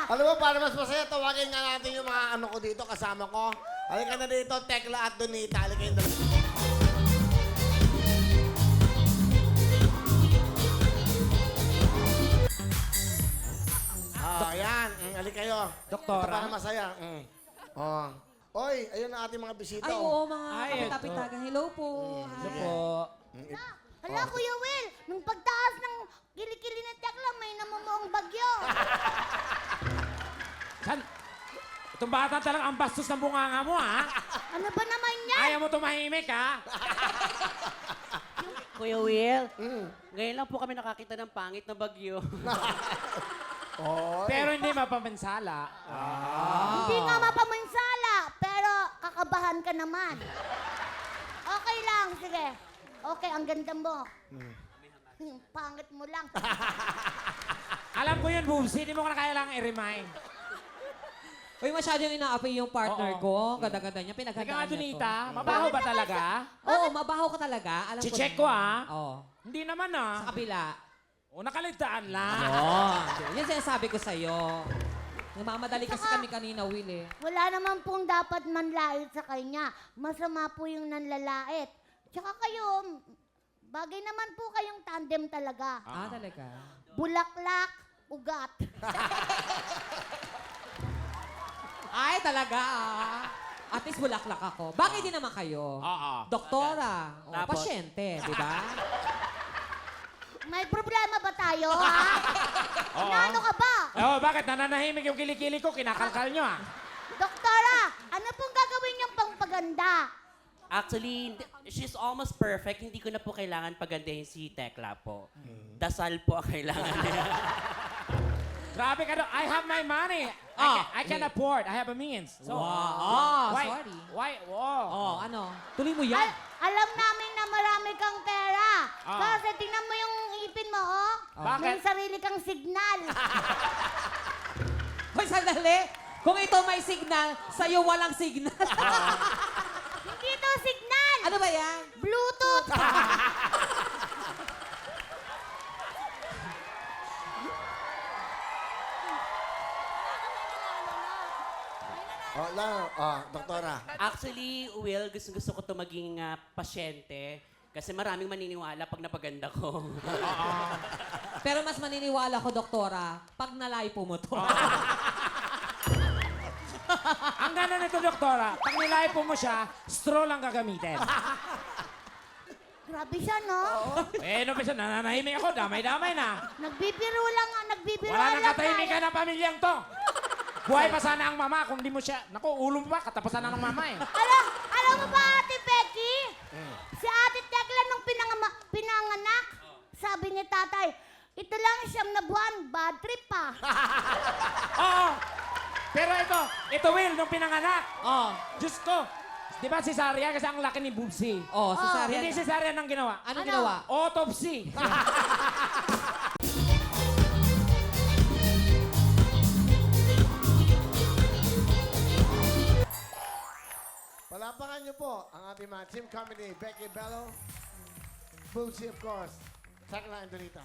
Alam mo, para mas masaya, tawagin nga natin yung mga ano ko dito, kasama ko. Halika na dito, Tekla at Donita. Halika yung dalawa. Yan. Halika kayo. Doktora? Ito para masaya. Oh. Oy, ayun ang ating mga bisita. Ay, oo, mga Ay, kapitapitagan. Hello po. Ito po. Hala, Kuya Will, nung pagtaas ng kilikili ng tekla, may namumuong bagyo. San? Itong bata talagang ang bastos ng bunganga mo, ha? Ano ba naman yan? Ayaw mo tumahimik, ha? Kuya Will, ngayon lang po kami nakakita ng pangit na bagyo. Pero hindi mapamansala. Hindi nga mapamansala, pero kakabahan ka naman. Okay lang, sige. Okay, ang ganda mo. Pangit mo lang. Alam ko yun, Boobs. Hindi mo ko na kailangang i-remind. Uy, masyadong inaapoy yung partner Oo. ko. Ganda-ganda niya. Ikaw nga, Pinaghandaan niya Donita. to. Mabaho ba talaga? Oo, mabaho ka talaga. Alam ko. Si-check naman. ko, ha? Oo. Hindi naman, Sa ha? kabila. O, nakaligtaan lang. Oo. Yan sinasabi ko sa'yo. Namamadali kasi kami kanina, Will, eh. Wala naman pong dapat manlait sa kanya. Masama po yung nanlalait. Tsaka kayo, bagay naman po kayong tandem talaga. Ah, talaga? Bulaklak, ugat. Ay, talaga, ah. At least bulaklak ako. Bakit din naman kayo? Oo. Doktora. O, Tapos? pasyente, di ba? May problema ba tayo, ha? Oo. Ano ka ba? Oh, bakit? Nananahimik yung kilikili ko. Kinakalkal nyo, ha? Doktora, ano pong gagawin niyong pangpaganda? Actually, she's almost perfect. Hindi ko na po kailangan pagandahin si Tekla po. Dasal po ang kailangan niya. Grabe ka doon. I have my money. I can afford. I have a means. So, Wow. why? Sorry. Why? Wow. Oh, ano? Tuloy mo yan. Alam namin na marami kang pera. Ah. Kasi tingnan mo yung ipin mo, oh. Bakit? May sarili kang signal. Hoy, sandali. Kung ito may signal, sa'yo walang signal. Hindi to signal. Ano ba yan? Bluetooth. Doktora. Actually, Will, gusto ko to maging pasyente. Kasi maraming maniniwala pag napaganda ko. Pero mas maniniwala ko, doktora, pag nalaipo mo to. Ang ganda nito, doktora, pag nilaipo mo siya, straw lang gagamitin. Grabe siya, no? No ba siya? Nananahimik ako. Damay-damay na. Nagbibiro lang, nagbibiro Wala lang nang katahimikan ng pamilyang to. Buhay pa sana ang mama kung di mo siya... Naku, ulo mo ba? Katapasan na ng mama, eh. Alam mo ba, Ate Becky? Si Ate Tekla nung pinanganak, sabi ni tatay, ito lang siyam na buwan, bad trip pa. Oo. Pero ito Will, nung pinanganak. Oh. Diyos ko. Di ba si Saria? Kasi ang laki ni Boobsy. Oh, cesarean. Hindi si Saria nang ginawa. Anong ginawa? Autopsy. Palapakan niyo po ang ating mga team comedy. Becky Bello, Bootsy, of course. Tekla and Donita.